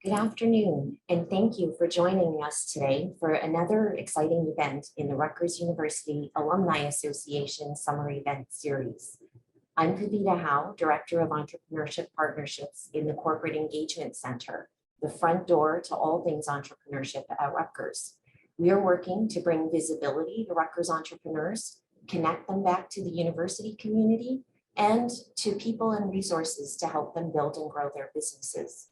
Good afternoon, and thank you for joining us today for another exciting event in the Rutgers University Alumni Association Summer Event Series. I'm Kavita Howe, Director of Entrepreneurship Partnerships in the Corporate Engagement Center, the front door to all things entrepreneurship at Rutgers. We are working to bring visibility to Rutgers entrepreneurs, connect them back to the university community, and to people and resources to help them build and grow their businesses.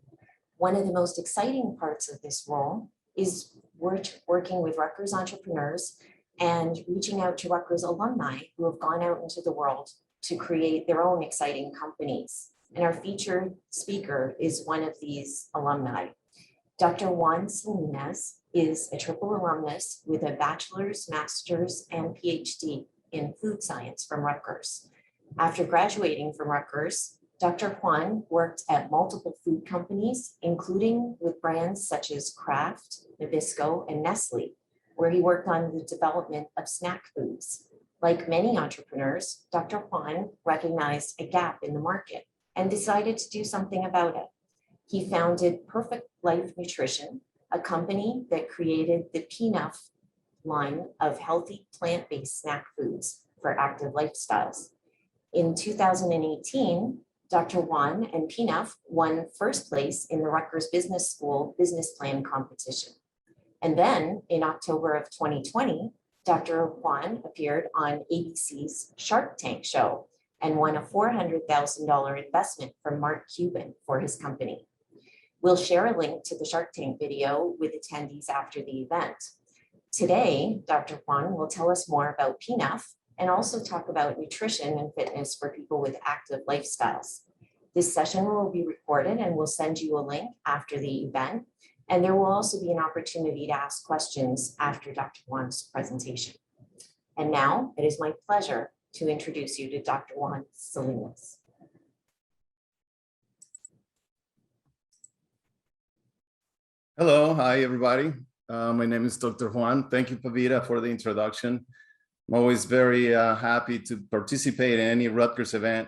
One of the most exciting parts of this role is working with Rutgers entrepreneurs and reaching out to Rutgers alumni who have gone out into the world to create their own exciting companies. And our featured speaker is one of these alumni. Dr. Juan Salinas is a triple alumnus with a bachelor's, master's, and PhD in food science from Rutgers. After graduating from Rutgers, Dr. Juan worked at multiple food companies, including with brands such as Kraft, Nabisco, and Nestle, where he worked on the development of snack foods. Like many entrepreneurs, Dr. Juan recognized a gap in the market and decided to do something about it. He founded Perfect Life Nutrition, a company that created the P-nuff line of healthy plant-based snack foods for active lifestyles. In 2018, Dr. Juan and P-nuff won first place in the Rutgers Business School Business Plan competition. And then in October of 2020, Dr. Juan appeared on ABC's Shark Tank show and won a $400,000 investment from Mark Cuban for his company. We'll share a link to the Shark Tank video with attendees after the event. Today, Dr. Juan will tell us more about P-nuff and also talk about nutrition and fitness for people with active lifestyles. This session will be recorded and we'll send you a link after the event. And there will also be an opportunity to ask questions after Dr. Juan's presentation. And now it is my pleasure to introduce you to Dr. Juan Salinas. Hello, hi everybody. My name is Dr. Juan. Thank you, Pavita, for the introduction. I'm always very happy to participate in any Rutgers event.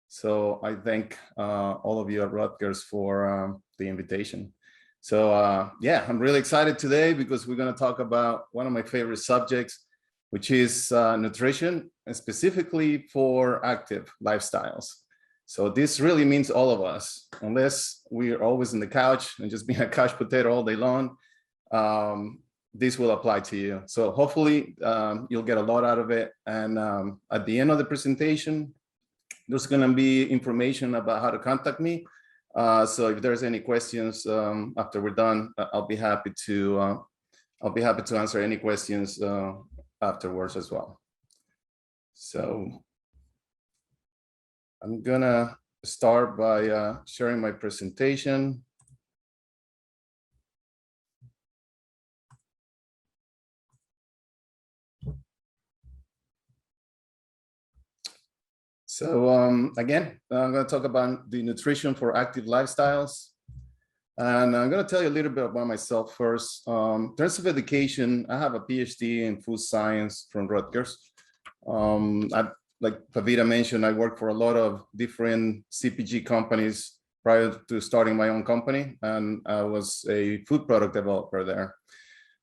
So I thank all of you at Rutgers for the invitation. So yeah, I'm really excited today because we're going to talk about one of my favorite subjects, which is nutrition, and specifically for active lifestyles. So this really means all of us, unless we're always on the couch and just being a couch potato all day long. This will apply to you. So hopefully you'll get a lot out of it. And at the end of the presentation, there's going to be information about how to contact me. So if there's any questions after we're done, I'll be happy to answer any questions afterwards as well. So I'm gonna start by sharing my presentation. So again, I'm going to talk about the nutrition for active lifestyles. And I'm going to tell you a little bit about myself first. In terms of education, I have a PhD in food science from Rutgers. Like Pavita mentioned, I worked for a lot of different CPG companies prior to starting my own company. And I was a food product developer there.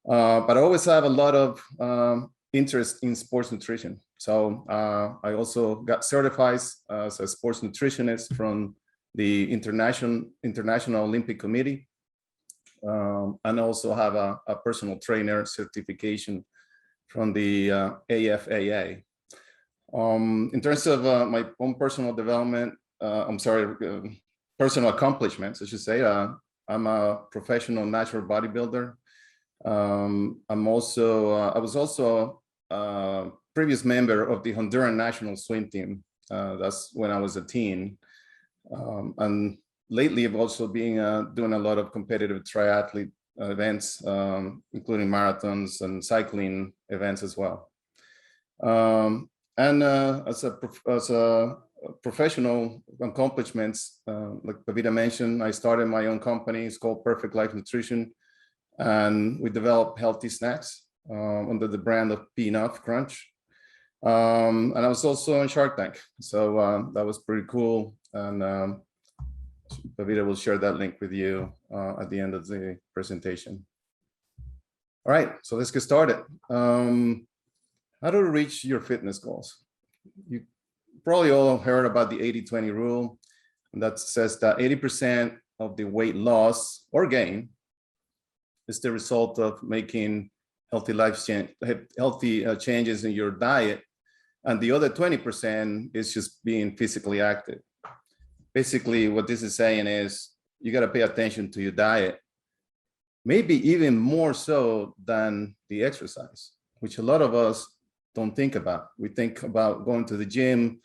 But I always have a lot of interest in sports nutrition. So I also got certified as a sports nutritionist from the International Olympic Committee, and also have a personal trainer certification from the AFAA. In terms of my own personal development, personal accomplishments, I should say, I'm a professional natural bodybuilder. I was also a previous member of the Honduran national swim team. That's when I was a teen. And lately I've also been doing a lot of competitive triathlete events, including marathons and cycling events as well. As a professional accomplishments, like Pavita mentioned, I started my own company. It's called Perfect Life Nutrition. And we develop healthy snacks under the brand of P-nuff Crunch. And I was also on Shark Tank. So that was pretty cool. And Pavita will share that link with you at the end of the presentation. All right, so let's get started. How to reach your fitness goals. You probably all heard about the 80-20 rule. And that says that 80% of the weight loss or gain is the result of making healthy changes in your diet. And the other 20% is just being physically active. Basically, what this is saying is you got to pay attention to your diet, maybe even more so than the exercise, which a lot of us don't think about. We think about going to the gym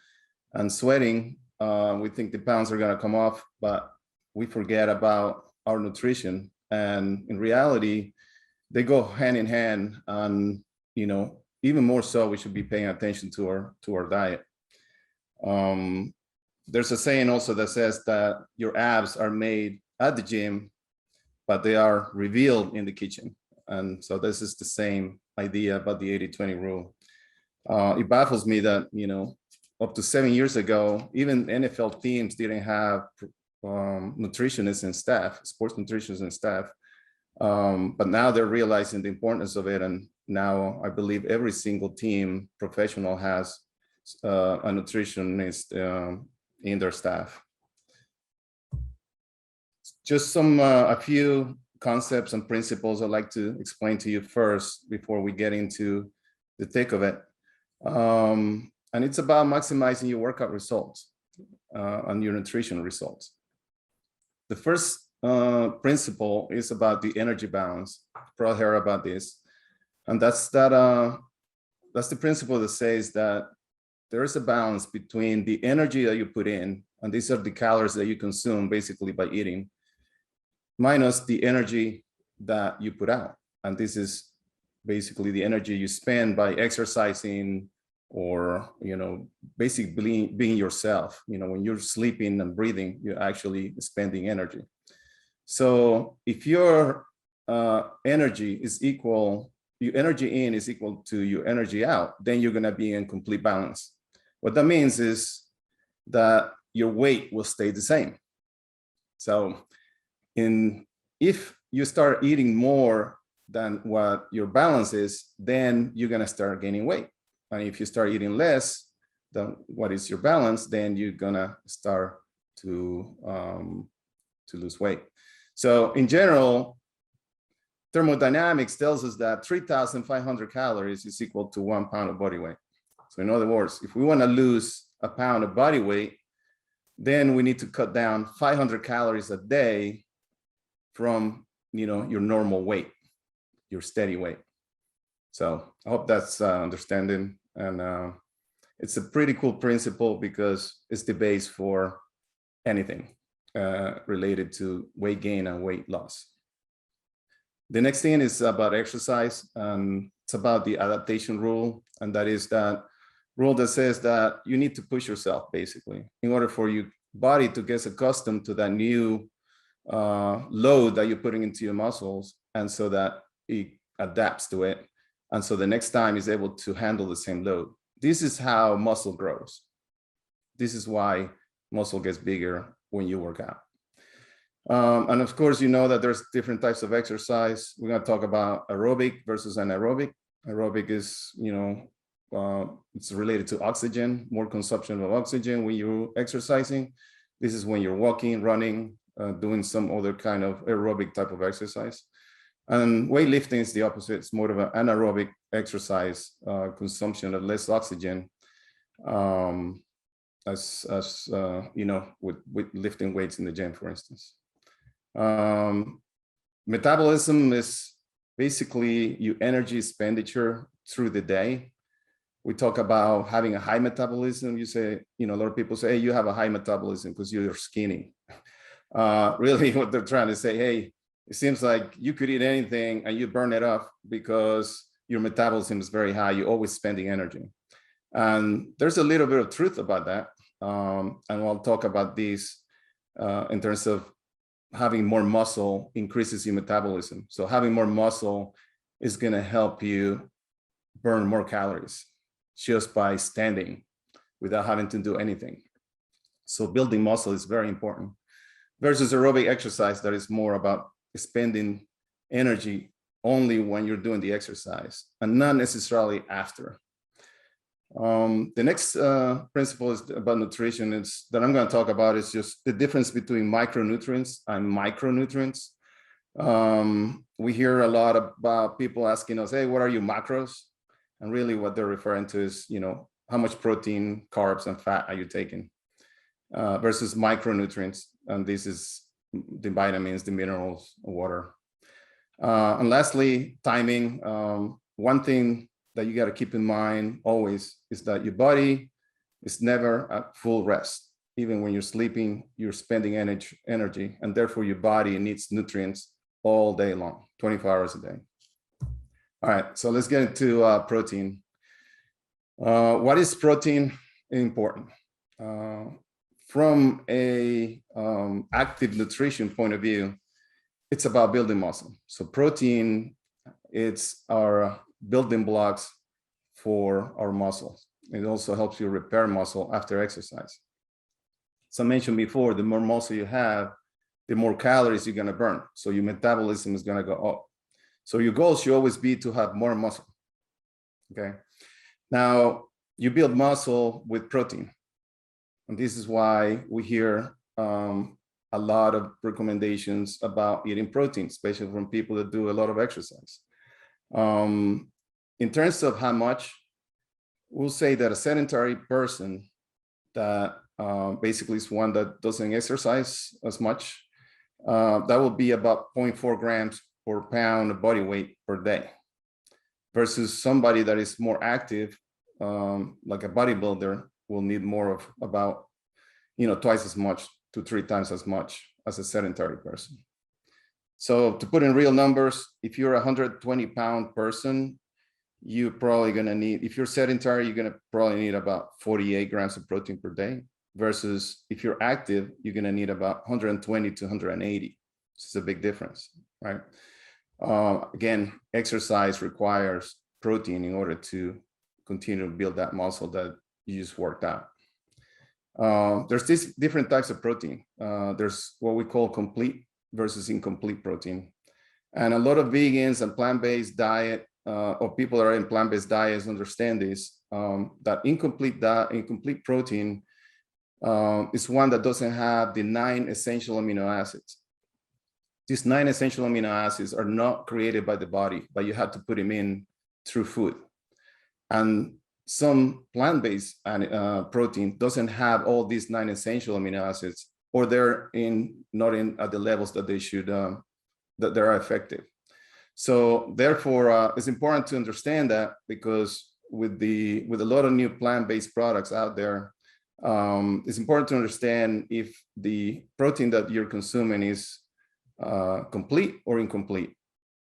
and sweating. We think the pounds are going to come off, but we forget about our nutrition. And in reality, they go hand in hand. And even more so, we should be paying attention to our diet. There's a saying also that says that your abs are made at the gym, but they are revealed in the kitchen. And so this is the same idea about the 80-20 rule. It baffles me that, up to 7 years ago, even NFL teams didn't have nutritionists and staff, sports nutritionists and staff. But now they're realizing the importance of it. And now I believe every single team professional has a nutritionist in their staff. Just a few concepts and principles I'd like to explain to you first before we get into the thick of it. And it's about maximizing your workout results and your nutrition results. The first principle is about the energy balance. Probably heard about this. And that's the principle that says that there is a balance between the energy that you put in, and these are the calories that you consume basically by eating, minus the energy that you put out. And this is basically the energy you spend by exercising or, basically being yourself. When you're sleeping and breathing, you're actually spending energy. So if your energy is equal, your energy in is equal to your energy out, then you're going to be in complete balance. What that means is that your weight will stay the same. So if you start eating more than what your balance is, then you're going to start gaining weight. And if you start eating less than what is your balance, then you're going to start to lose weight. So in general, thermodynamics tells us that 3,500 calories is equal to 1 pound of body weight. So in other words, if we want to lose a pound of body weight, then we need to cut down 500 calories a day from your normal weight, your steady weight. So I hope that's understanding. And it's a pretty cool principle because it's the base for anything related to weight gain and weight loss. The next thing is about exercise. It's about the adaptation rule. And that is that rule that says that you need to push yourself basically in order for your body to get accustomed to that new load that you're putting into your muscles, and so that it adapts to it. And so the next time is able to handle the same load. This is how muscle grows. This is why muscle gets bigger when you work out. And of course, that there's different types of exercise. We're going to talk about aerobic versus anaerobic. Aerobic is, it's related to oxygen, more consumption of oxygen when you're exercising. This is when you're walking, running, doing some other kind of aerobic type of exercise. And weightlifting is the opposite. It's more of an anaerobic exercise, consumption of less oxygen, with lifting weights in the gym, for instance. Metabolism is basically your energy expenditure through the day. We talk about having a high metabolism. You say, a lot of people say, hey, you have a high metabolism because you're skinny. Really what they're trying to say, hey, it seems like you could eat anything and you burn it off because your metabolism is very high. You're always spending energy. And there's a little bit of truth about that. And I'll talk about this in terms of having more muscle increases your metabolism. So having more muscle is going to help you burn more calories just by standing without having to do anything. So building muscle is very important. versus aerobic exercise that is more about spending energy only when you're doing the exercise and not necessarily after. The next principle is about nutrition that I'm going to talk about is just the difference between micronutrients and micronutrients. We hear a lot about people asking us, hey, what are your macros? And really what they're referring to is, how much protein, carbs, and fat are you taking versus micronutrients. And this is the vitamins, the minerals, water. And lastly, timing. One thing that you got to keep in mind always is that your body is never at full rest. Even when you're sleeping, you're spending energy, and therefore your body needs nutrients all day long, 24 hours a day. All right, so let's get into protein. What is protein important? From a active nutrition point of view, it's about building muscle. So protein, it's our building blocks for our muscles. It also helps you repair muscle after exercise. As I mentioned before, the more muscle you have, the more calories you're gonna burn. So your metabolism is gonna go up. So your goal should always be to have more muscle, okay? Now, you build muscle with protein. And this is why we hear a lot of recommendations about eating protein, especially from people that do a lot of exercise. In terms of how much, we'll say that a sedentary person that basically is one that doesn't exercise as much, that will be about 0.4 grams per pound of body weight per day, versus somebody that is more active, like a bodybuilder, will need more of about, twice as much to 3 times as much as a sedentary person. So to put in real numbers, if you're a 120-pound person, you're probably gonna need, if you're sedentary, you're gonna probably need about 48 grams of protein per day, versus if you're active, you're gonna need about 120 to 180. It's a big difference, right? Again, exercise requires protein in order to continue to build that muscle that you just worked out. There's these different types of protein. There's what we call complete versus incomplete protein. And a lot of vegans and plant-based diet, or people that are in plant-based diets understand this, that incomplete protein is one that doesn't have the 9 essential amino acids. These 9 essential amino acids are not created by the body, but you have to put them in through food. And some plant-based protein doesn't have all these 9 essential amino acids, or they're not at the levels that they should, that they are effective. So therefore, it's important to understand that, because with a lot of new plant-based products out there, it's important to understand if the protein that you're consuming is complete or incomplete.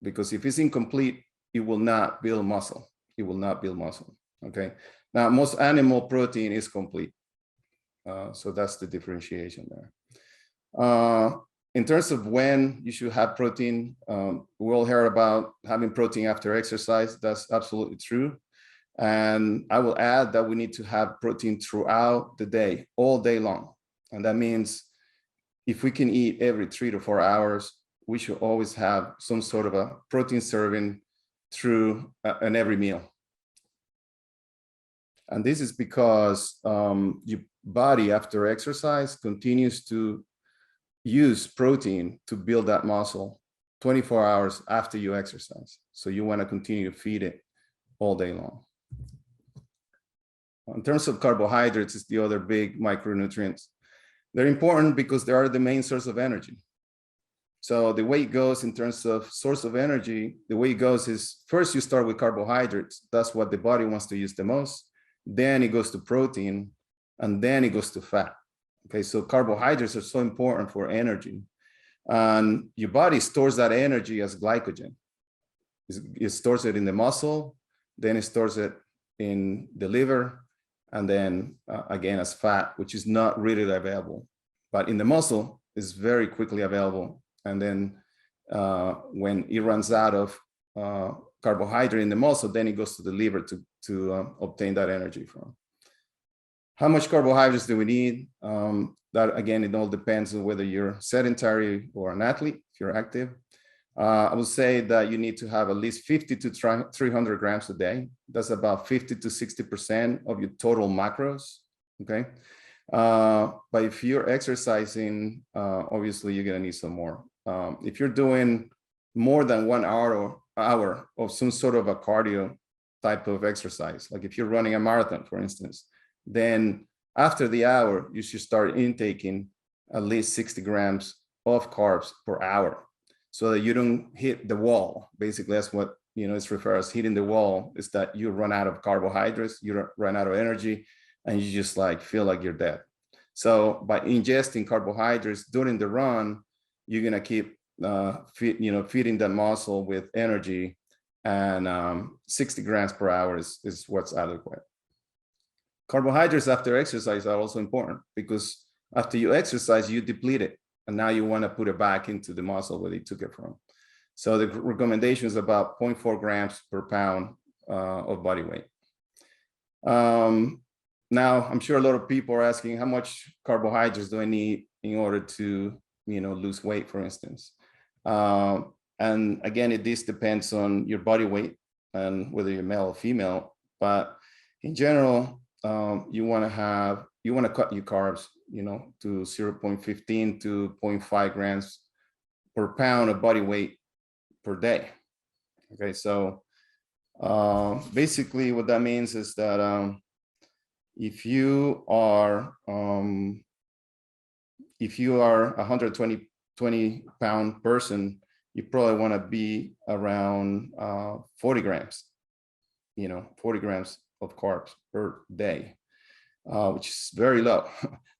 Because if it's incomplete, it will not build muscle. It will not build muscle. Okay. Now, most animal protein is complete. So that's the differentiation there. In terms of when you should have protein, we all hear about having protein after exercise. That's absolutely true. And I will add that we need to have protein throughout the day, all day long. And that means if we can eat every 3 to 4 hours, we should always have some sort of a protein serving through an every meal. And this is because your body after exercise continues to use protein to build that muscle 24 hours after you exercise. So you want to continue to feed it all day long. In terms of carbohydrates, is the other big micronutrients. They're important because they are the main source of energy. So the way it goes in terms of source of energy, the way it goes is first you start with carbohydrates. That's what the body wants to use the most. Then it goes to protein, and then it goes to fat. Okay, so carbohydrates are so important for energy. And your body stores that energy as glycogen. It stores it in the muscle, then it stores it in the liver, and then again as fat, which is not really available. But in the muscle, it's very quickly available. And then when it runs out of carbohydrate in the muscle, then it goes to the liver to obtain that energy from. How much carbohydrates do we need? That again, it all depends on whether you're sedentary or an athlete, if you're active. I would say that you need to have at least 50 to 300 grams a day. That's about 50 to 60% of your total macros, okay? But if you're exercising, obviously you're gonna need some more. If you're doing more than 1 hour of some sort of a cardio type of exercise, like if you're running a marathon, for instance, then after the hour, you should start intaking at least 60 grams of carbs per hour so that you don't hit the wall. Basically, that's what it's referred as hitting the wall, is that you run out of carbohydrates, you run out of energy, and you just like feel like you're dead. So by ingesting carbohydrates during the run, you're gonna keep feeding the muscle with energy, and 60 grams per hour is what's adequate. Carbohydrates after exercise are also important because after you exercise, you deplete it, and now you want to put it back into the muscle where you took it from. So the recommendation is about 0.4 grams per pound of body weight. Now, I'm sure a lot of people are asking, how much carbohydrates do I need in order to lose weight, for instance? And again, this depends on your body weight and whether you're male or female. But in general, you want to cut your carbs, to 0.15 to 0.5 grams per pound of body weight per day. Okay, so basically what that means is that if you are a 120 pound person, you probably want to be around 40 grams, 40 grams of carbs per day, which is very low.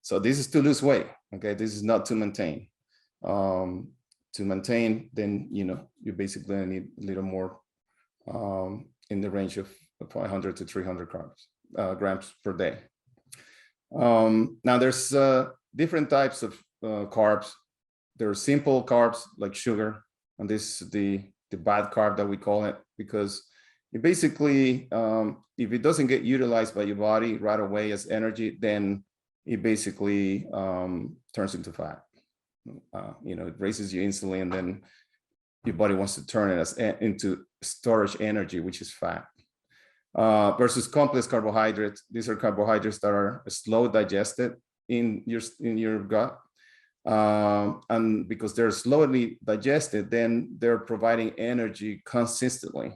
So this is to lose weight. Okay, this is not to maintain. To maintain, then you basically need a little more in the range of 500 to 300 grams per day. Now there's different types of carbs. There are simple carbs like sugar, and this is the bad carb that we call it, because it basically, if it doesn't get utilized by your body right away as energy, then it basically turns into fat. It raises your insulin, and then your body wants to turn it into storage energy, which is fat. Versus complex carbohydrates. These are carbohydrates that are slow digested in your gut. And because they're slowly digested, then they're providing energy consistently.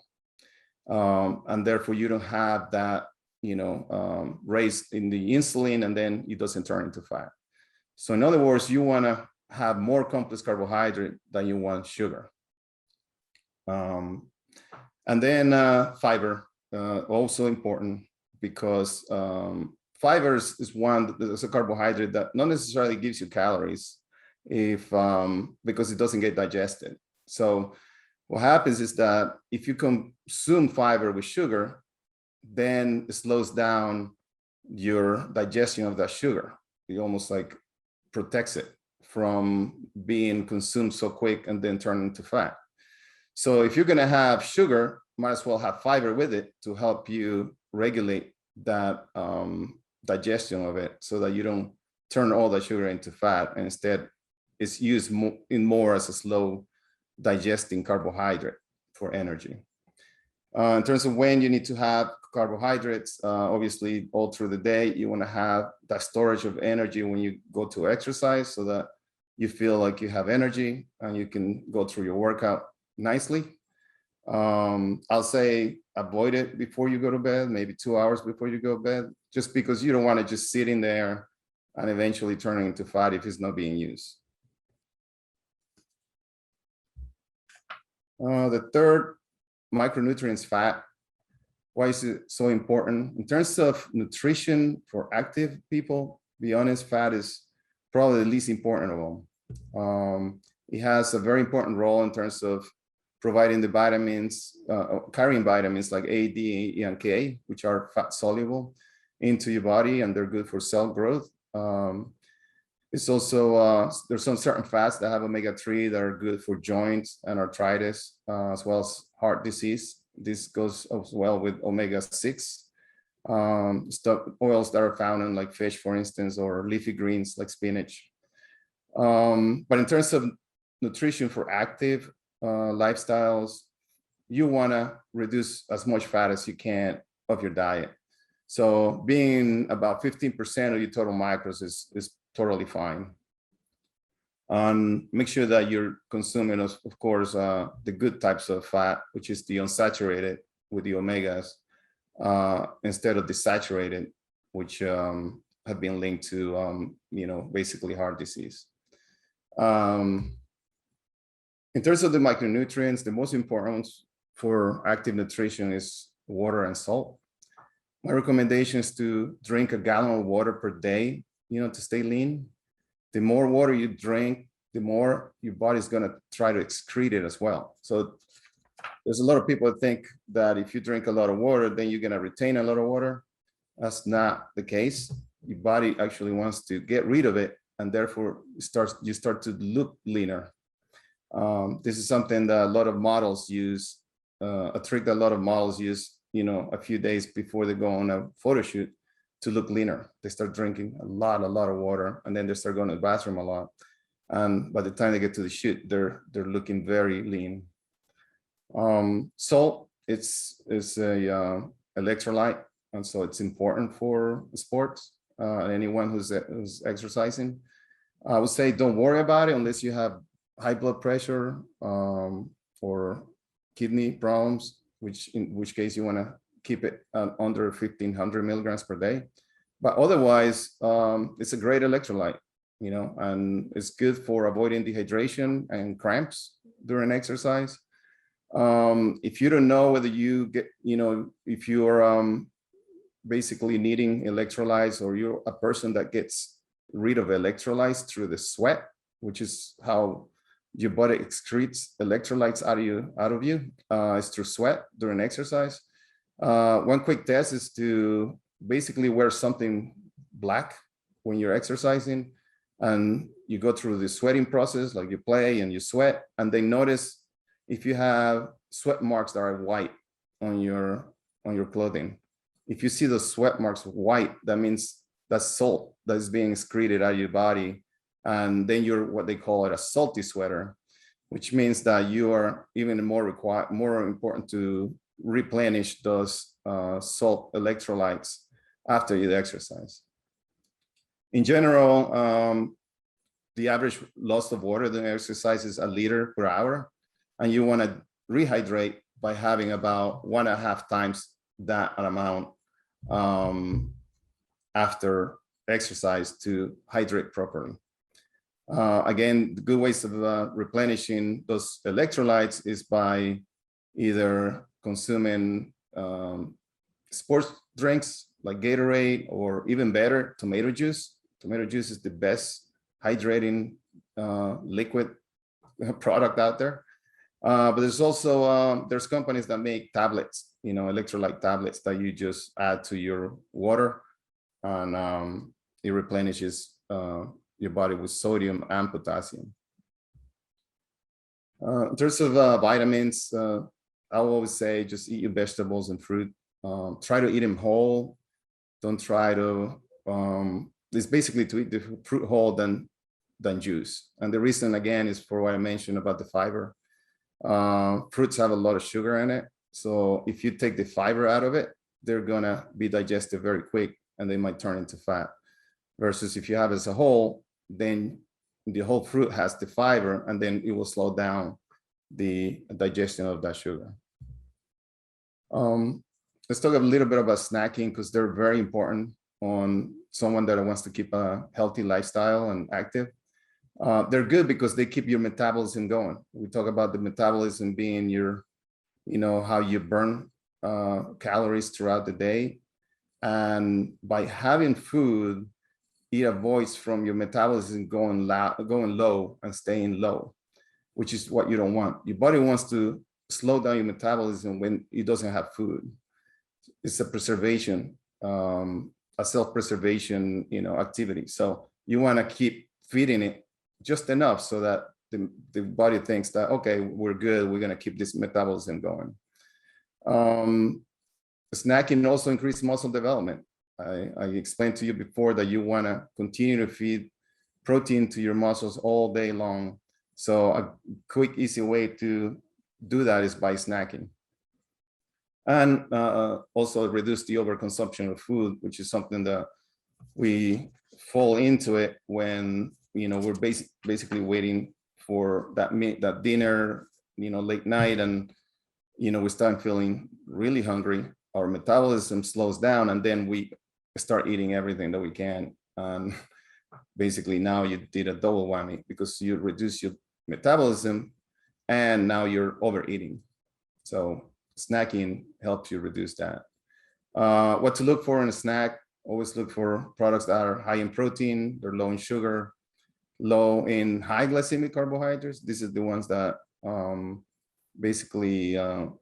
And therefore you don't have that, raise in the insulin, and then it doesn't turn into fat. So in other words, you want to have more complex carbohydrate than you want sugar. And then fiber, also important, because fiber is a carbohydrate that not necessarily gives you calories because it doesn't get digested. So what happens is that if you consume fiber with sugar, then it slows down your digestion of that sugar. It almost like protects it from being consumed so quick and then turn into fat. So if you're going to have sugar, might as well have fiber with it to help you regulate that digestion of it, so that you don't turn all the sugar into fat, and instead it's used more as a slow digesting carbohydrate for energy. In terms of when you need to have carbohydrates, obviously all through the day, you want to have that storage of energy when you go to exercise, so that you feel like you have energy and you can go through your workout nicely. I'll say avoid it before you go to bed, maybe 2 hours before you go to bed, just because you don't want to just sit in there and eventually turning into fat if it's not being used. The third, micronutrients, fat. Why is it so important? In terms of nutrition for active people, to be honest, fat is probably the least important of them. It has a very important role in terms of providing the vitamins, carrying vitamins like A, D, E, and K, which are fat soluble, into your body, and they're good for cell growth. It's also, there's some certain fats that have omega-3 that are good for joints and arthritis, as well as heart disease. This goes as well with omega-6. stuff, oils that are found in like fish, for instance, or leafy greens like spinach. But in terms of nutrition for active lifestyles, you want to reduce as much fat as you can of your diet. So being about 15% of your total macros is totally fine. Make sure that you're consuming, of course, the good types of fat, which is the unsaturated with the omegas, instead of the saturated, which have been linked to, basically heart disease. In terms of the micronutrients, the most important for active nutrition is water and salt. My recommendation is to drink a gallon of water per day, to stay lean. The more water you drink, the more your body's going to try to excrete it as well. So there's a lot of people that think that if you drink a lot of water, then you're going to retain a lot of water. That's not the case. Your body actually wants to get rid of it, and therefore you start to look leaner. This is something that a lot of models use, a trick that a lot of models use, a few days before they go on a photo shoot to look leaner. They start drinking a lot of water, and then they start going to the bathroom a lot. And by the time they get to the shoot, they're looking very lean. Salt is a electrolyte, and so it's important for sports. Anyone who's exercising, I would say don't worry about it unless you have high blood pressure or kidney problems, in which case you want to keep it under 1,500 milligrams per day. But otherwise, it's a great electrolyte, and it's good for avoiding dehydration and cramps during exercise. If you don't know whether you get, if you're basically needing electrolytes, or you're a person that gets rid of electrolytes through the sweat, which is how your body excretes electrolytes out of you, is through sweat during exercise. One quick test is to basically wear something black when you're exercising, and you go through the sweating process, like you play and you sweat, and then notice if you have sweat marks that are white on your clothing. If you see the sweat marks white, that means that's salt that is being excreted out of your body. And then you're what they call it a salty sweater, which means that you are even more important to replenish those salt electrolytes after you exercise. In general, the average loss of water during exercise is 1 liter per hour, and you want to rehydrate by having about 1.5 times that amount after exercise to hydrate properly. Again, the good ways of replenishing those electrolytes is by either consuming sports drinks like Gatorade, or even better, tomato juice. Tomato juice is the best hydrating liquid product out there. But there's also, there's companies that make tablets, electrolyte tablets that you just add to your water, and it replenishes your body with sodium and potassium. In terms of vitamins, I always say just eat your vegetables and fruit. Try to eat them whole. Don't try to, it's basically to eat the fruit whole than juice. And the reason, again, is for what I mentioned about the fiber. Fruits have a lot of sugar in it. So if you take the fiber out of it, they're gonna be digested very quick, and they might turn into fat. Versus if you have it as a whole, then the whole fruit has the fiber, and then it will slow down the digestion of that sugar. Let's talk a little bit about snacking, because they're very important on someone that wants to keep a healthy lifestyle and active. They're good because they keep your metabolism going. We talk about the metabolism being your, how you burn calories throughout the day. And by having food, it avoids from your metabolism going low and staying low, which is what you don't want. Your body wants to slow down your metabolism when it doesn't have food. It's a preservation, a self-preservation, activity. So you want to keep feeding it just enough so that the body thinks that, okay, we're good. We're going to keep this metabolism going. snacking also increases muscle development. I explained to you before that you want to continue to feed protein to your muscles all day long. So a quick, easy way to do that is by snacking. And also reduce the overconsumption of food, which is something that we fall into it when, we're basically waiting for that dinner, late night, and, we start feeling really hungry. Our metabolism slows down, and then we start eating everything that we can. And basically now you did a double whammy because you reduce your metabolism and now you're overeating. So snacking helps you reduce that. What to look for in a snack: always look for products that are high in protein, they're low in sugar, low in high glycemic carbohydrates. These are the ones that basically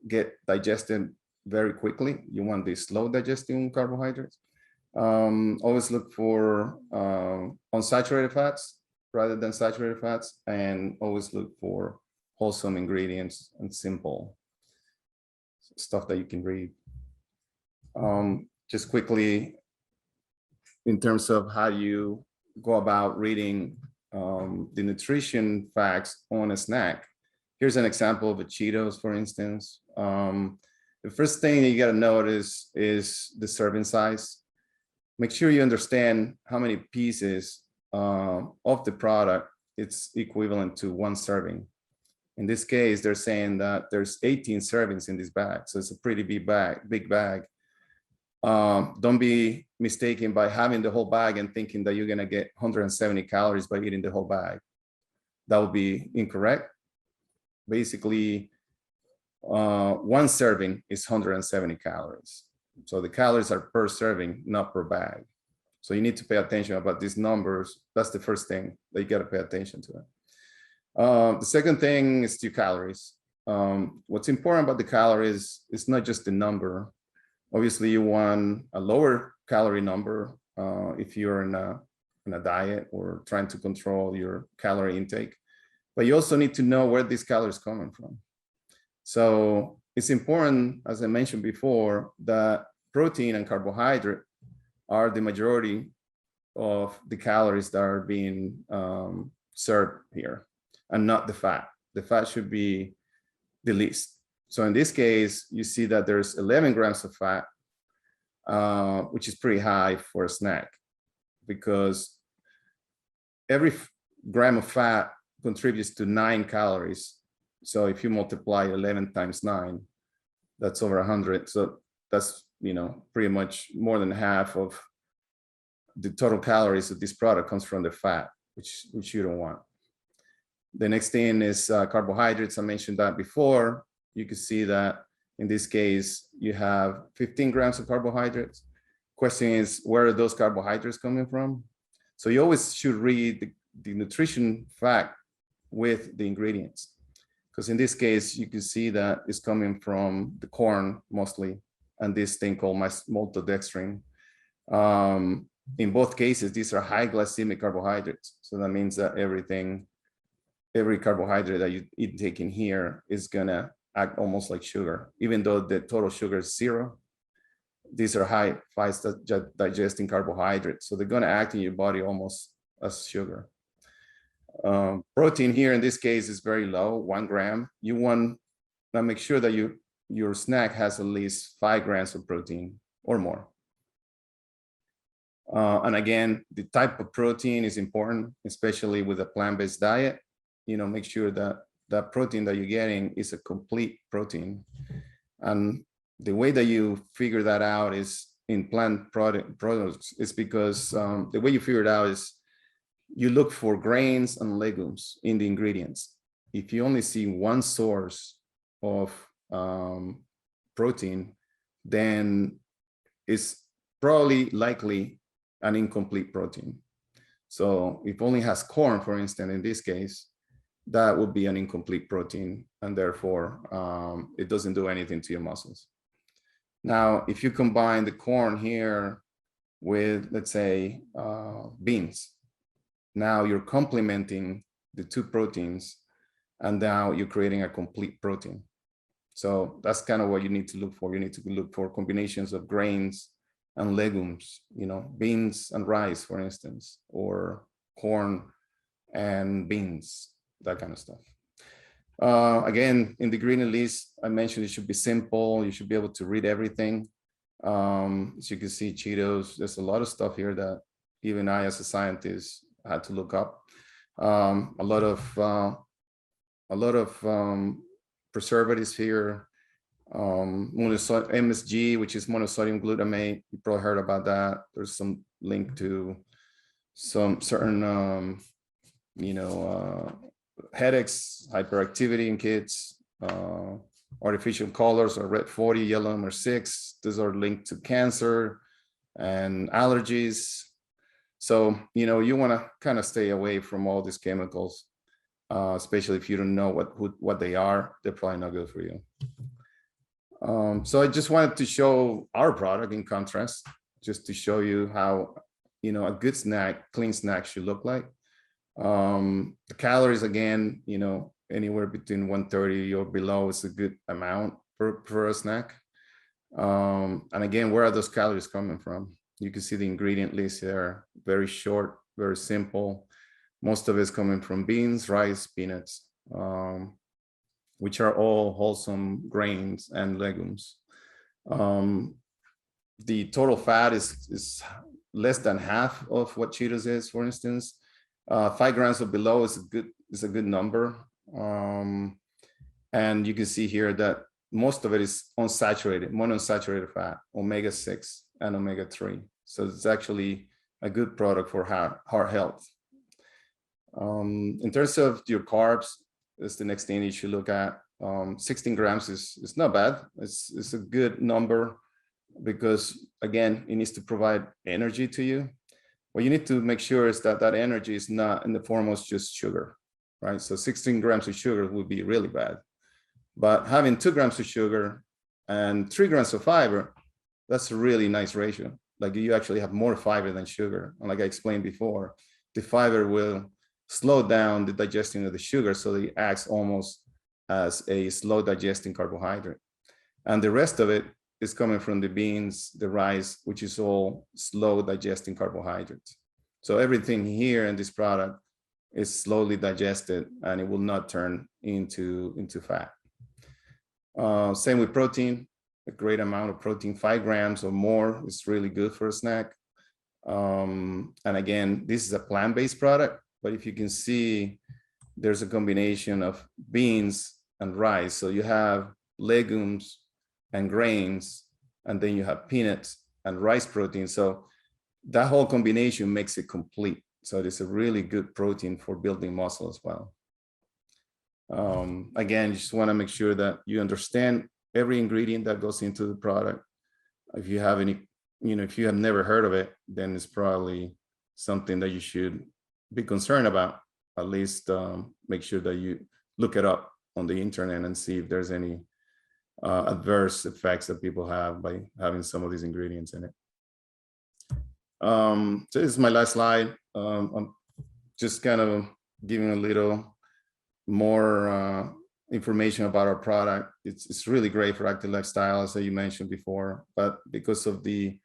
get digested very quickly. You want the slow digesting carbohydrates. Always look for unsaturated fats rather than saturated fats, and always look for wholesome ingredients and simple stuff that you can read. Just quickly, in terms of how you go about reading the nutrition facts on a snack. Here's an example of a Cheetos, for instance. The first thing that you got to notice is the serving size. Make sure you understand how many pieces of the product it's equivalent to one serving. In this case, they're saying that there's 18 servings in this bag, so it's a pretty big bag. Don't be mistaken by having the whole bag and thinking that you're gonna get 170 calories by eating the whole bag. That would be incorrect. Basically, one serving is 170 calories. So the calories are per serving, not per bag. So you need to pay attention about these numbers. That's the first thing that you got to pay attention to. The second thing is your calories. What's important about the calories is not just the number. Obviously, you want a lower calorie number if you're in a diet or trying to control your calorie intake. But you also need to know where these calories are coming from. So it's important, as I mentioned before, that protein and carbohydrate are the majority of the calories that are being served here, and not the fat. The fat should be the least. So in this case, you see that there's 11 grams of fat, which is pretty high for a snack, because every gram of fat contributes to 9 calories. So if you multiply 11 times 9, that's over 100. So that's, pretty much more than half of the total calories of this product comes from the fat, which you don't want. The next thing is carbohydrates. I mentioned that before. You can see that in this case, you have 15 grams of carbohydrates. Question is, where are those carbohydrates coming from? So you always should read the nutrition fact with the ingredients. Because in this case, you can see that it's coming from the corn mostly, and this thing called maltodextrin. In both cases, these are high glycemic carbohydrates. So that means that every carbohydrate that you intake in here is gonna act almost like sugar, even though the total sugar is 0. These are high fast digesting carbohydrates. So they're gonna act in your body almost as sugar. Protein here in this case is very low, 1 gram. You want to make sure that your snack has at least 5 grams of protein or more. And again, the type of protein is important, especially with a plant-based diet. Make sure that that protein that you're getting is a complete protein. And the way that you figure that out is in plant products is because the way you figure it out is you look for grains and legumes in the ingredients. If you only see one source of protein, then it's probably likely an incomplete protein. So if only has corn, for instance, in this case, that would be an incomplete protein, and therefore it doesn't do anything to your muscles. Now, if you combine the corn here with, let's say, beans, now you're complementing the 2 proteins, and now you're creating a complete protein. So that's kind of what you need to look for. You need to look for combinations of grains and legumes, beans and rice, for instance, or corn and beans, that kind of stuff. Again, in the ingredient list, I mentioned it should be simple. You should be able to read everything. As you can see, Cheetos, there's a lot of stuff here that even I, as a scientist, had to look up. A lot of preservatives here. MSG, which is monosodium glutamate. You probably heard about that. There's some link to some certain, headaches, hyperactivity in kids, artificial colors are red 40, yellow number 6. These are linked to cancer and allergies. So, you want to kind of stay away from all these chemicals, especially if you don't know what they are. They're probably not good for you. So I just wanted to show our product in contrast, just to show you how, a good snack, clean snack should look like. The calories, again, anywhere between 130 or below is a good amount for a snack. And again, where are those calories coming from? You can see the ingredient list there, very short, very simple. Most of it's coming from beans, rice, peanuts, which are all wholesome grains and legumes. The total fat is less than half of what Cheetos is, for instance. 5 grams or below is a good number. And you can see here that most of it is unsaturated, monounsaturated fat, omega-6 and omega-3. So it's actually a good product for heart health. In terms of your carbs, that's the next thing you should look at. 16 grams is not bad. It's a good number because, again, it needs to provide energy to you. What you need to make sure is that that energy is not in the form of just sugar, right? So 16 grams of sugar would be really bad. But having 2 grams of sugar and 3 grams of fiber, that's a really nice ratio. Like, you actually have more fiber than sugar. And like I explained before, the fiber will slow down the digestion of the sugar, so it acts almost as a slow digesting carbohydrate. And the rest of it is coming from the beans, the rice, which is all slow digesting carbohydrates. So everything here in this product is slowly digested, and it will not turn into fat. Same with protein, a great amount of protein, 5 grams or more is really good for a snack. And again, this is a plant-based product, but if you can see, there's a combination of beans and rice. So you have legumes and grains, and then you have peanuts and rice protein. So that whole combination makes it complete. So it is a really good protein for building muscle as well. Again, you just want to make sure that you understand every ingredient that goes into the product. If you have any, if you have never heard of it, then it's probably something that you should be concerned about. At least make sure that you look it up on the internet and see if there's any adverse effects that people have by having some of these ingredients in it. So this is my last slide. I'm just kind of giving a little more information about our product. It's really great for active lifestyle, as you mentioned before, but because of the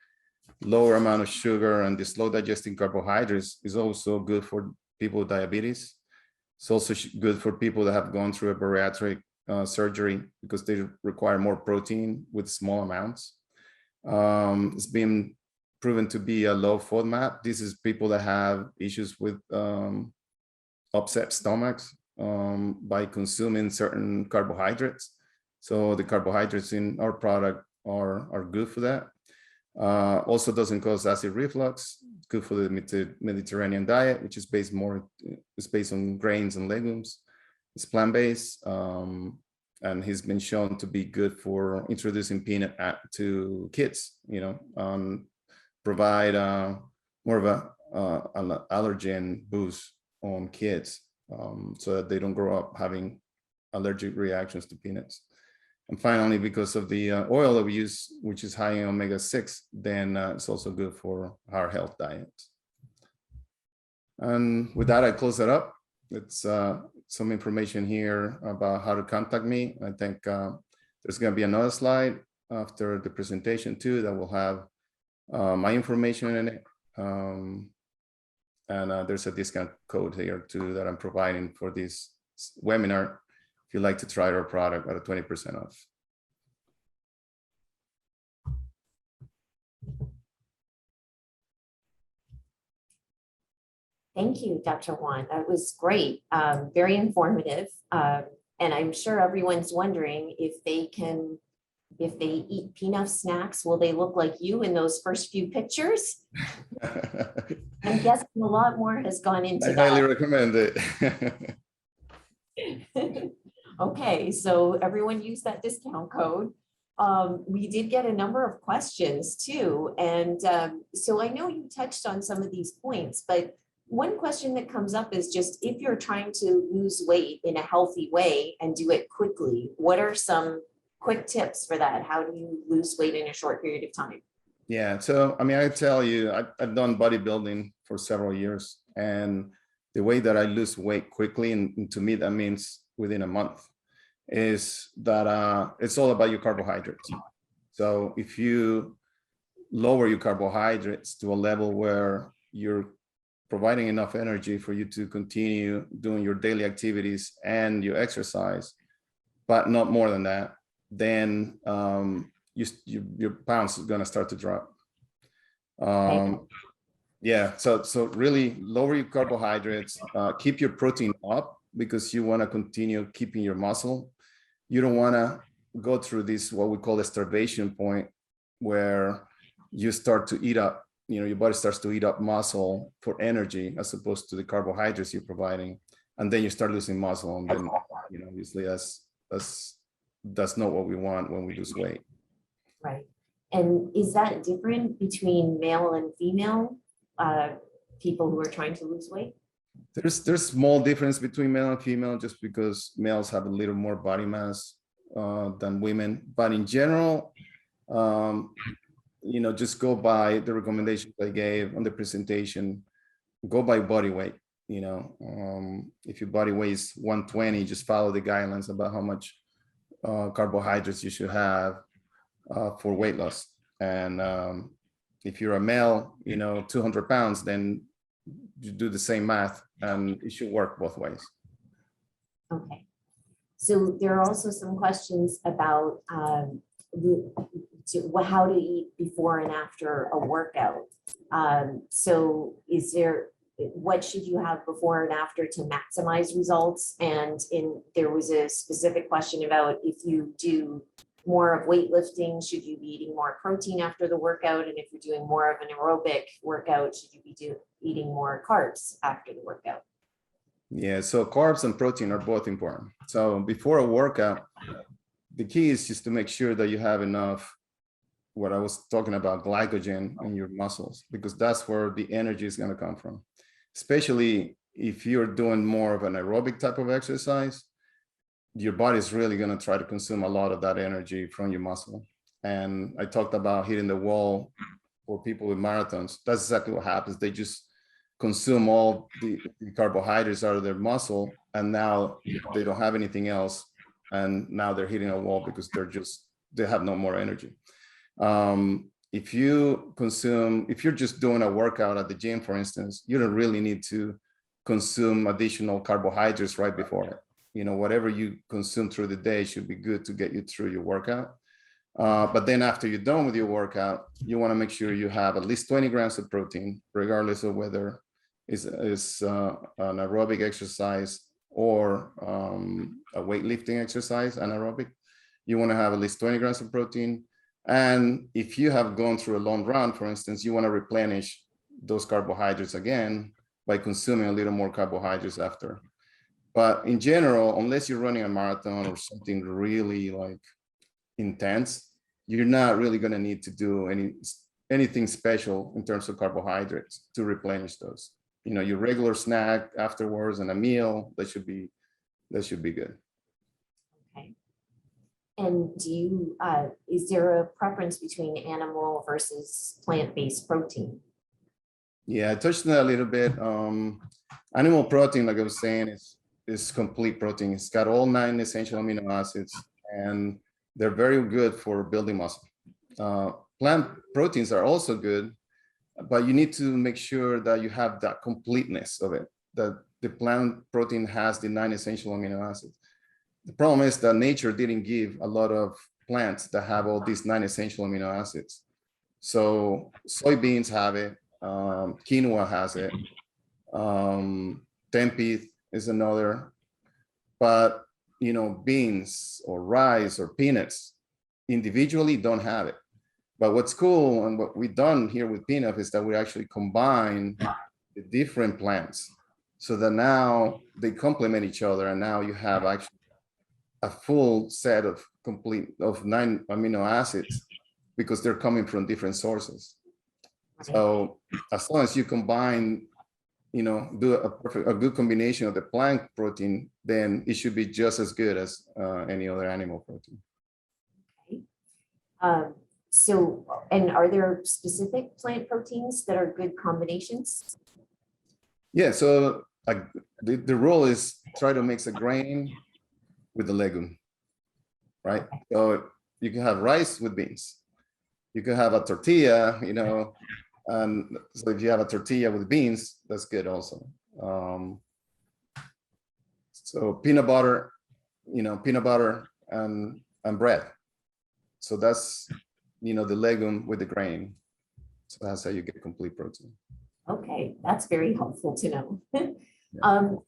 lower amount of sugar and the slow digesting carbohydrates, is also good for people with diabetes. It's also good for people that have gone through a bariatric surgery, because they require more protein with small amounts. It's been proven to be a low FODMAP. This is people that have issues with upset stomachs by consuming certain carbohydrates. So the carbohydrates in our product are good for that. Also doesn't cause acid reflux. It's good for the Mediterranean diet, which is based on grains and legumes. It's plant-based, and he's been shown to be good for introducing peanut to kids, provide more of an allergen boost on kids, so that they don't grow up having allergic reactions to peanuts. And finally, because of the oil that we use, which is high in omega-6, then it's also good for our health diet. And with that, I close it up. It's some information here about how to contact me. I think There's going to be another slide after the presentation too that will have my information in it. And there's a discount code here too that I'm providing for this webinar if you'd like to try our product at a 20% off. Thank you, Dr. Juan. That was great, very informative. And I'm sure everyone's wondering if they eat P-nuff snacks, will they look like you in those first few pictures? I'm guessing a lot more has gone into that. I highly recommend it. Okay, so everyone use that discount code. We did get a number of questions too. And so I know you touched on some of these points, but one question that comes up is just if you're trying to lose weight in a healthy way and do it quickly, what are some quick tips for that? How do you lose weight in a short period of time? Yeah, so I mean, I tell you, I've done bodybuilding for several years, and the way that I lose weight quickly, and to me that means within a month, is that it's all about your carbohydrates. So if you lower your carbohydrates to a level where you're providing enough energy for you to continue doing your daily activities and your exercise, but not more than that, then your pounds are going to start to drop. Yeah, so really lower your carbohydrates, keep your protein up because you want to continue keeping your muscle. You don't want to go through this, what we call a starvation point, where you start to eat up, your body starts to eat up muscle for energy as opposed to the carbohydrates you're providing. And then you start losing muscle. And then, obviously that's not what we want when we lose weight. Right. And is that different between male and female people who are trying to lose weight? There's small difference between male and female just because males have a little more body mass than women. But in general, just go by the recommendations I gave on the presentation. Go by body weight. If your body weight is 120, just follow the guidelines about how much carbohydrates you should have for weight loss. And if you're a male, 200 pounds, then you do the same math and it should work both ways. Okay. So there are also some questions about how to eat before and after a workout. So what should you have before and after to maximize results? And there was a specific question about if you do more of weightlifting, should you be eating more protein after the workout? And if you're doing more of an aerobic workout, should you be eating more carbs after the workout? Yeah, so carbs and protein are both important. So before a workout, the key is just to make sure that you have enough, what I was talking about, glycogen in your muscles, because that's where the energy is going to come from. Especially if you're doing more of an aerobic type of exercise, your body is really going to try to consume a lot of that energy from your muscle. And I talked about hitting the wall for people with marathons. That's exactly what happens. They just consume all the carbohydrates out of their muscle, and now they don't have anything else. And now they're hitting a wall because they have no more energy. If you're just doing a workout at the gym, for instance, you don't really need to consume additional carbohydrates right before it. Whatever you consume through the day should be good to get you through your workout. But then after you're done with your workout, you want to make sure you have at least 20 grams of protein, regardless of whether it's an aerobic exercise or a weightlifting exercise, anaerobic. You want to have at least 20 grams of protein. And if you have gone through a long run, for instance, you want to replenish those carbohydrates again by consuming a little more carbohydrates after. But in general, unless you're running a marathon or something really like intense, you're not really going to need to do anything special in terms of carbohydrates to replenish those. Your regular snack afterwards and a meal, that should be good. Okay. And is there a preference between animal versus plant-based protein? Yeah, I touched on that a little bit. Animal protein, like I was saying, is complete protein. It's got all 9 essential amino acids, and They're very good for building muscle. Plant proteins are also good, but you need to make sure that you have that completeness of it, that the plant protein has the 9 essential amino acids. The problem is that nature didn't give a lot of plants that have all these 9 essential amino acids. So soybeans have it, quinoa has it, tempeh is another, but beans or rice or peanuts individually don't have it. But what's cool and what we've done here with P-nuff is that we actually combine the different plants so that now they complement each other, and now you have actually a full set of 9 amino acids because they're coming from different sources. So as long as you combine, do a good combination of the plant protein, then it should be just as good as any other animal protein. Okay. So, and are there specific plant proteins that are good combinations? Yeah, so the rule is try to mix a grain with the legume, right? So you can have rice with beans. You can have a tortilla, and so if you have a tortilla with beans, that's good also. So peanut butter and bread. So that's, the legume with the grain. So that's how you get complete protein. Okay, that's very helpful to know.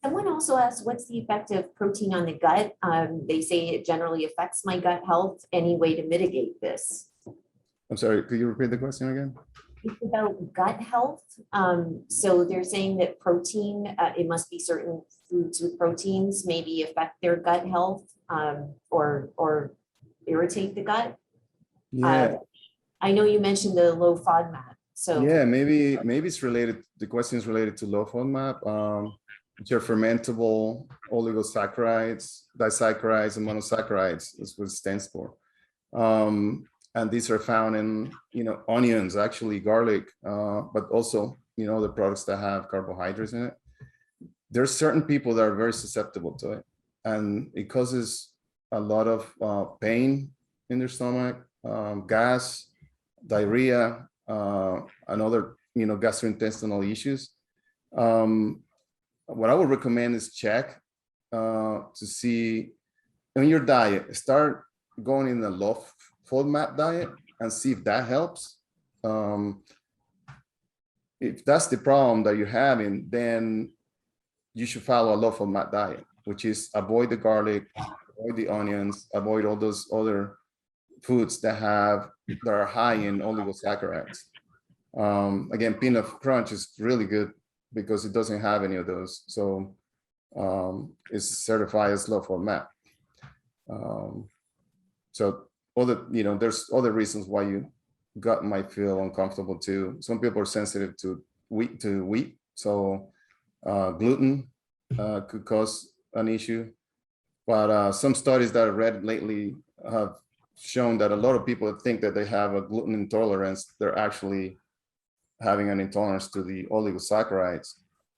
Someone also asked, what's the effect of protein on the gut? They say it generally affects my gut health. Any way to mitigate this? I'm sorry, could you repeat the question again? It's about gut health. So they're saying that protein, it must be certain foods with proteins maybe affect their gut health or irritate the gut. Yeah. I know you mentioned the low FODMAP. So yeah, maybe it's related. The question is related to low FODMAP, which are fermentable oligosaccharides, disaccharides, and monosaccharides. That's what it stands for. And these are found in onions, actually garlic, but also the products that have carbohydrates in it. There's certain people that are very susceptible to it, and it causes a lot of pain in their stomach, gas, diarrhea, and other gastrointestinal issues. What I would recommend is check to see on your diet, start going in the low FODMAP diet and see if that helps. If that's the problem that you're having, then you should follow a low FODMAP diet, which is avoid the garlic, avoid the onions, avoid all those other foods that are high in oligosaccharides. Again, P-nuff Crunch is really good because it doesn't have any of those. So it's certified as low FODMAP. So there's other reasons why your gut might feel uncomfortable too. Some people are sensitive to wheat. So gluten could cause an issue. But some studies that I read lately have shown that a lot of people think that they have a gluten intolerance. They're actually having an intolerance to the oligosaccharides.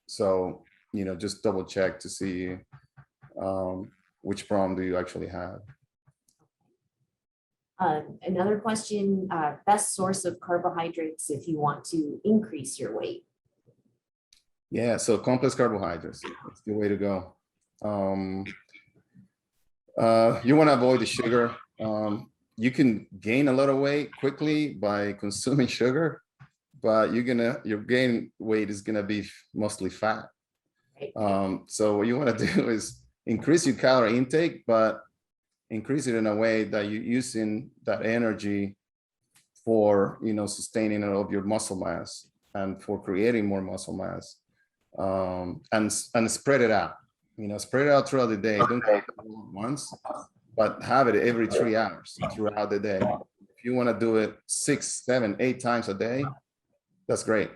So, just double check to see which problem do you actually have. Another question, best source of carbohydrates if you want to increase your weight? Yeah, so complex carbohydrates, that's the way to go. You want to avoid the sugar. You can gain a lot of weight quickly by consuming sugar, but your gain weight is gonna be mostly fat. So what you want to do is increase your calorie intake, but increase it in a way that you're using that energy for sustaining all of your muscle mass and for creating more muscle mass, and spread it out. Spread it out throughout the day. Don't take it all at once, but have it every 3 hours throughout the day. If you want to do it 6, 7, 8 times a day, that's great.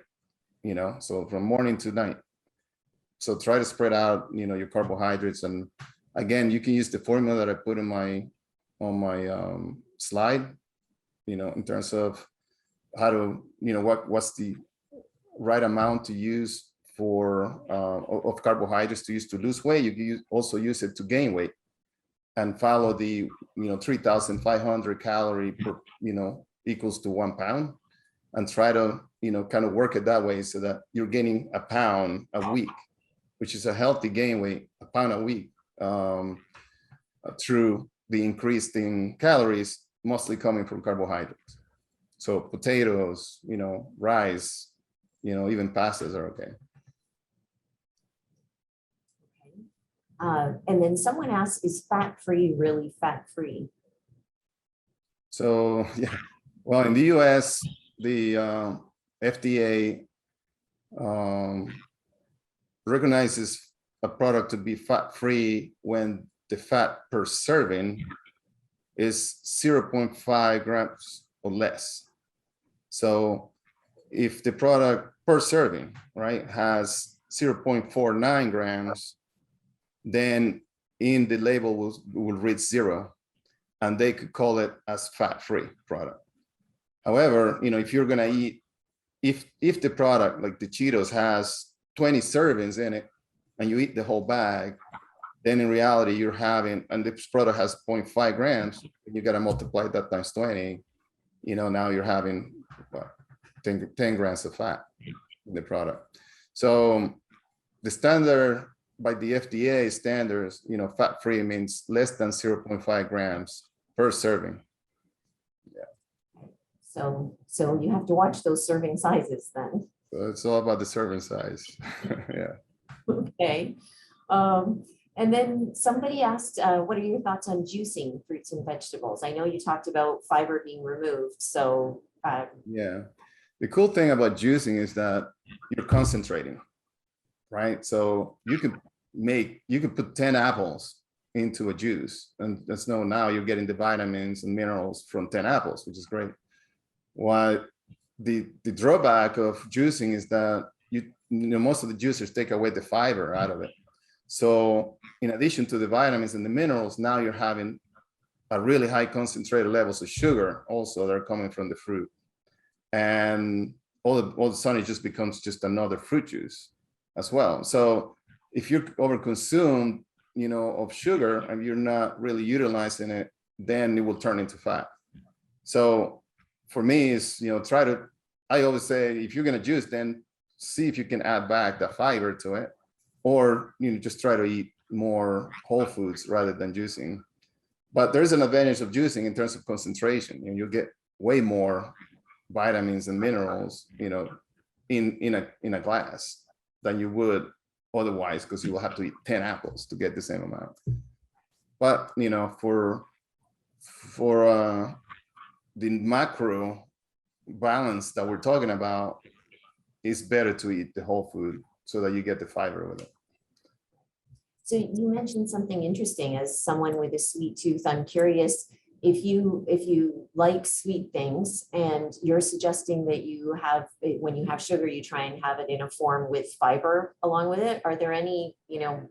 So from morning to night. So try to spread out, your carbohydrates. And again, you can use the formula that I put on my slide, in terms of how to, what's the right amount to use for of carbohydrates to use to lose weight. You can also use it to gain weight. and follow the 3,500 calorie per, equals to 1 pound, and try to kind of work it that way so that you're gaining a pound a week, which is a healthy gain weight, a pound a week, through the increase in calories, mostly coming from carbohydrates. So potatoes, rice, even pastas are okay. And then someone asked, is fat-free really fat-free? So, yeah, well, in the US, the FDA recognizes a product to be fat-free when the fat per serving is 0.5 grams or less. So if the product per serving, right, has 0.49 grams, then in the label will read 0, and they could call it as fat-free product. However, if you're gonna eat, if the product like the Cheetos has 20 servings in it and you eat the whole bag, then in reality you're having, and this product has 0.5 grams, you gotta multiply that times 20, now you're having what, 10 grams of fat in the product. So the standard by the FDA standards, fat-free means less than 0.5 grams per serving. So you have to watch those serving sizes then. So it's all about the serving size. Yeah. Okay. And then somebody asked, what are your thoughts on juicing fruits and vegetables? I know you talked about fiber being removed. So yeah, the cool thing about juicing is that you're concentrating, right? So you could put 10 apples into a juice, and that's now you're getting the vitamins and minerals from 10 apples, which is great. What the drawback of juicing is that most of the juicers take away the fiber out of it. So in addition to the vitamins and the minerals, now you're having a really high concentrated levels of sugar also that are coming from the fruit. And all of a sudden it just becomes just another fruit juice as well. So if you're overconsumed, of sugar and you're not really utilizing it, then it will turn into fat. So for me, is I always say, if you're gonna juice, then see if you can add back the fiber to it, or just try to eat more whole foods rather than juicing. But there's an advantage of juicing in terms of concentration, and you'll get way more vitamins and minerals, in a glass than you would otherwise, because you will have to eat 10 apples to get the same amount. But for the macro balance that we're talking about, it's better to eat the whole food so that you get the fiber with it. So you mentioned something interesting. As someone with a sweet tooth, I'm curious if you like sweet things, and you're suggesting that when you have sugar, you try and have it in a form with fiber along with it. Are there any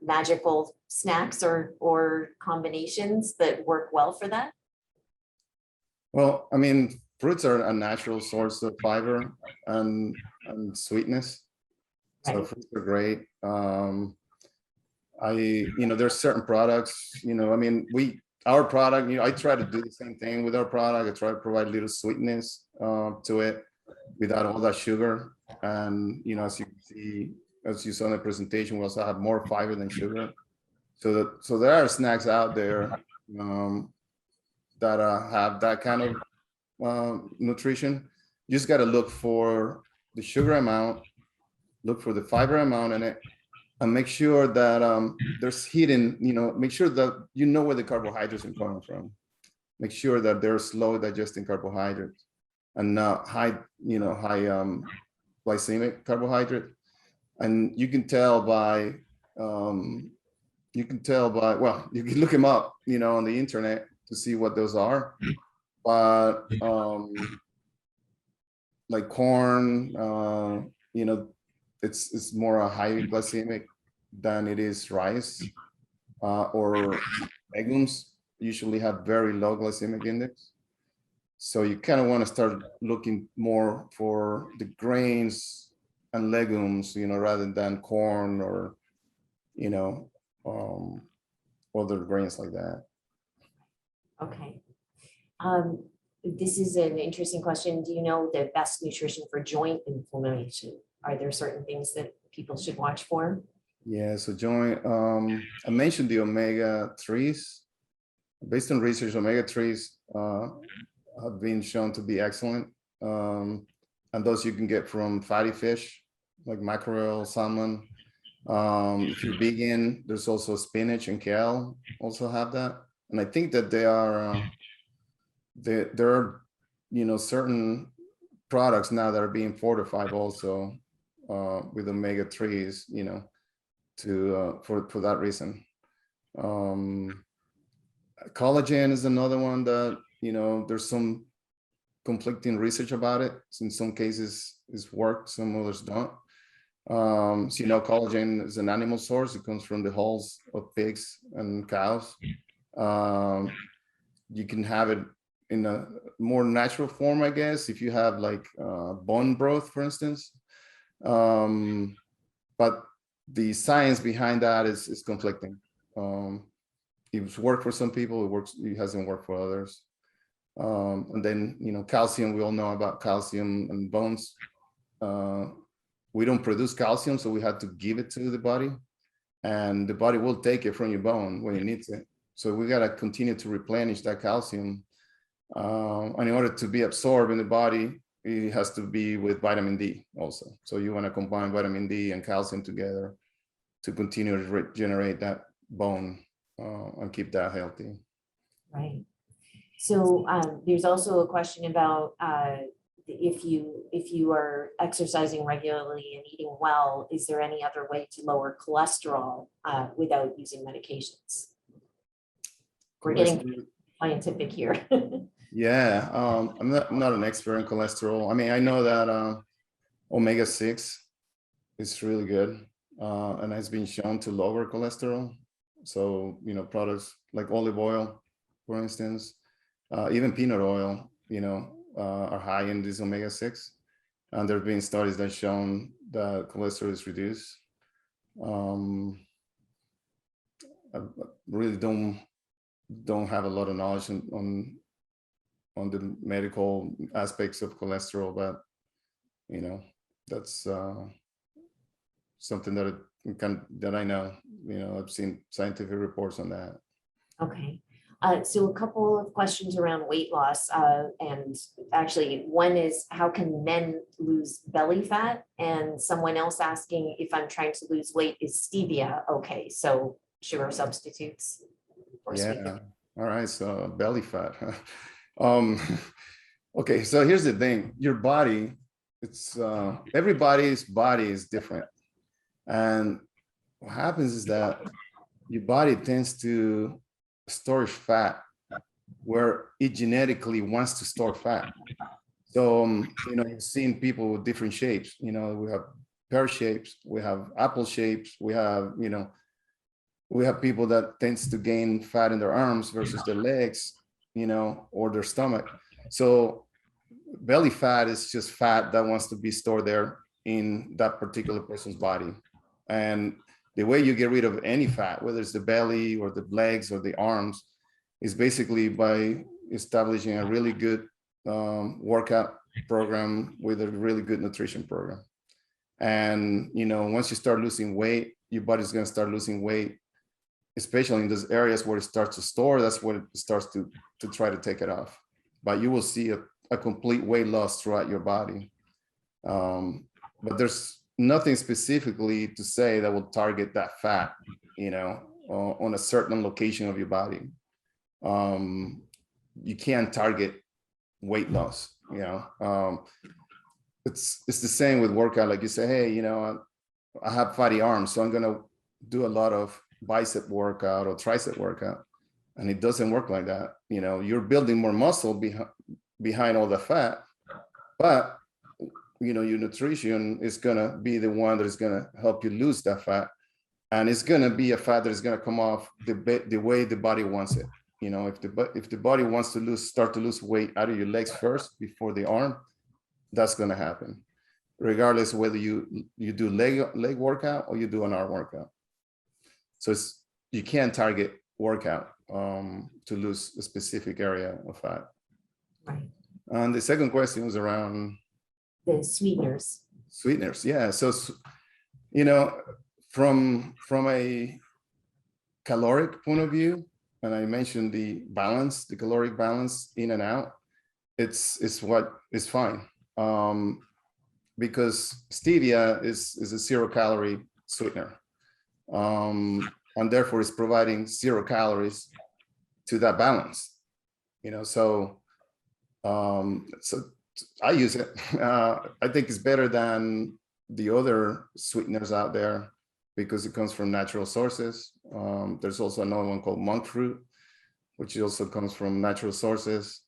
magical snacks or combinations that work well for that? Well, I mean, fruits are a natural source of fiber and sweetness. So Right. fruits are great. There's certain products, our product, I try to do the same thing with our product. I try to provide a little sweetness to it without all that sugar. And, as you can see, as you saw in the presentation, we also have more fiber than sugar. So there are snacks out there that have that kind of nutrition. You just got to look for the sugar amount, look for the fiber amount in it, and make sure that there's hidden, make sure that where the carbohydrates are coming from. Make sure that they're slow digesting carbohydrates and not high glycemic carbohydrate. And you can tell by, well, you can look them up, on the internet to see what those are. But like corn, it's more a high glycemic than it is rice, or legumes usually have very low glycemic index. So you kind of want to start looking more for the grains and legumes, rather than corn or, other grains like that. Okay. This is an interesting question. Do you know the best nutrition for joint inflammation? Are there certain things that people should watch for? Yeah, so joint, I mentioned the omega-3s. Based on research, omega-3s have been shown to be excellent. And those you can get from fatty fish, like mackerel, salmon. If you're vegan, there's also spinach and kale also have that. And I think that there are, certain products now that are being fortified also with omega-3s, for that reason. Collagen is another one that, there's some conflicting research about it. In some cases it's worked, some others don't. So, collagen is an animal source. It comes from the hulls of pigs and cows. You can have it in a more natural form, I guess, if you have like bone broth, for instance. But the science behind that is conflicting. It's worked for some people, it hasn't worked for others. And then, calcium, we all know about calcium and bones. We don't produce calcium, so we have to give it to the body, and the body will take it from your bone when it needs it. So we got to continue to replenish that calcium. And in order to be absorbed in the body, it has to be with vitamin D also. So you want to combine vitamin D and calcium together to continue to regenerate that bone and keep that healthy. Right. So there's also a question about if you are exercising regularly and eating well, is there any other way to lower cholesterol without using medications? We're getting scientific here. Yeah, I'm not an expert in cholesterol. I mean, I know that omega-6 is really good and has been shown to lower cholesterol. So, products like olive oil, for instance, even peanut oil, are high in this omega-6. And there have been studies that shown that cholesterol is reduced. I really don't have a lot of knowledge on the medical aspects of cholesterol, but that's something that I know. I've seen scientific reports on that. Okay. So a couple of questions around weight loss, and actually one is, how can men lose belly fat? And someone else asking, if I'm trying to lose weight, is stevia okay? So sugar substitutes. Yeah. All right. So belly fat. Okay. So here's the thing. Your body, everybody's body is different. And what happens is that your body tends to store fat where it genetically wants to store fat. So, you've seen people with different shapes. We have pear shapes, we have apple shapes, we have people that tends to gain fat in their arms versus their legs, or their stomach. So belly fat is just fat that wants to be stored there in that particular person's body. And the way you get rid of any fat, whether it's the belly or the legs or the arms, is basically by establishing a really good workout program with a really good nutrition program. And, once you start losing weight, your body's going to start losing weight, especially in those areas where it starts to store. That's when it starts to try to take it off. But you will see a complete weight loss throughout your body. But there's nothing specifically to say that will target that fat, on a certain location of your body. You can't target weight loss, it's the same with workout. Like you say, hey, I have fatty arms, so I'm going to do a lot of bicep workout or tricep workout. And it doesn't work like that. You're building more muscle behind all the fat, but your nutrition is going to be the one that is going to help you lose that fat. And it's going to be a fat that is going to come off the way the body wants it. If the body wants to start to lose weight out of your legs first before the arm, that's going to happen, regardless of whether you do leg workout or you do an arm workout. So you can't target workout to lose a specific area of fat. Right. And the second question was around The sweeteners. Sweeteners, yeah. So, you know, from a caloric point of view, and I mentioned the balance, the caloric balance in and out, it's what is fine. Because stevia is a 0-calorie sweetener. And therefore it's providing 0 calories to that balance, you know, so I use it. I think it's better than the other sweeteners out there because it comes from natural sources. There's also another one called monk fruit, which also comes from natural sources.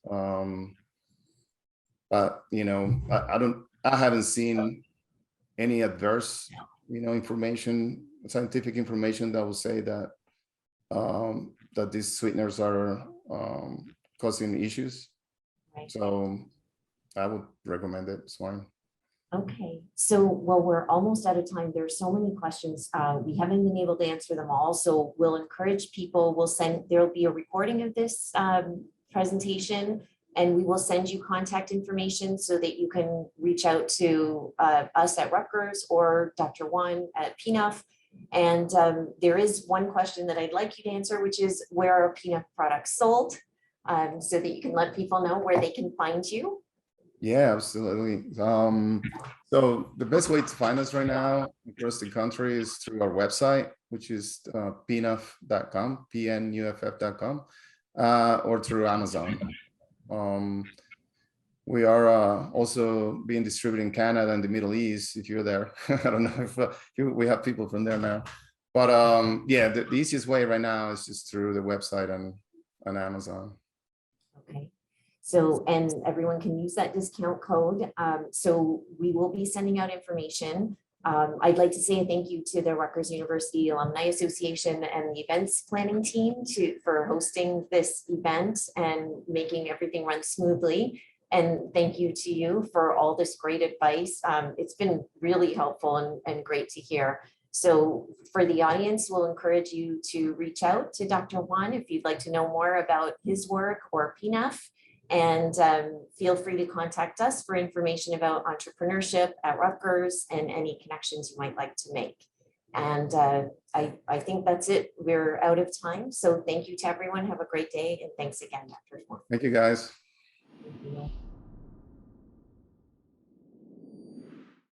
But you know, I haven't seen any adverse, you know, information, scientific information that will say that that these sweeteners are causing issues. Right. So I would recommend it. It's fine. Okay, so well, we're almost out of time. There's so many questions. We haven't been able to answer them all. So we'll encourage people, there'll be a recording of this presentation, and we will send you contact information so that you can reach out to us at Rutgers or Dr. Juan at P-nuff. And there is one question that I'd like you to answer, which is where are P-nuff products sold? So that you can let people know where they can find you. Yeah, absolutely. So the best way to find us right now across the country is through our website, which is p-nuff.com, pnuff.com, or through Amazon. We are also being distributed in Canada and the Middle East, if you're there. I don't know if we have people from there now. But yeah, the easiest way right now is just through the website and Amazon. Okay. So, and everyone can use that discount code. So we will be sending out information. I'd like to say a thank you to the Rutgers University Alumni Association and the events planning team for hosting this event and making everything run smoothly. And thank you to you for all this great advice. It's been really helpful and great to hear. So for the audience, we'll encourage you to reach out to Dr. Juan if you'd like to know more about his work or P-nuff. And feel free to contact us for information about entrepreneurship at Rutgers and any connections you might like to make. And I think that's it. We're out of time. So thank you to everyone. Have a great day. And thanks again, Dr. Juan. Thank you, guys. Thank you.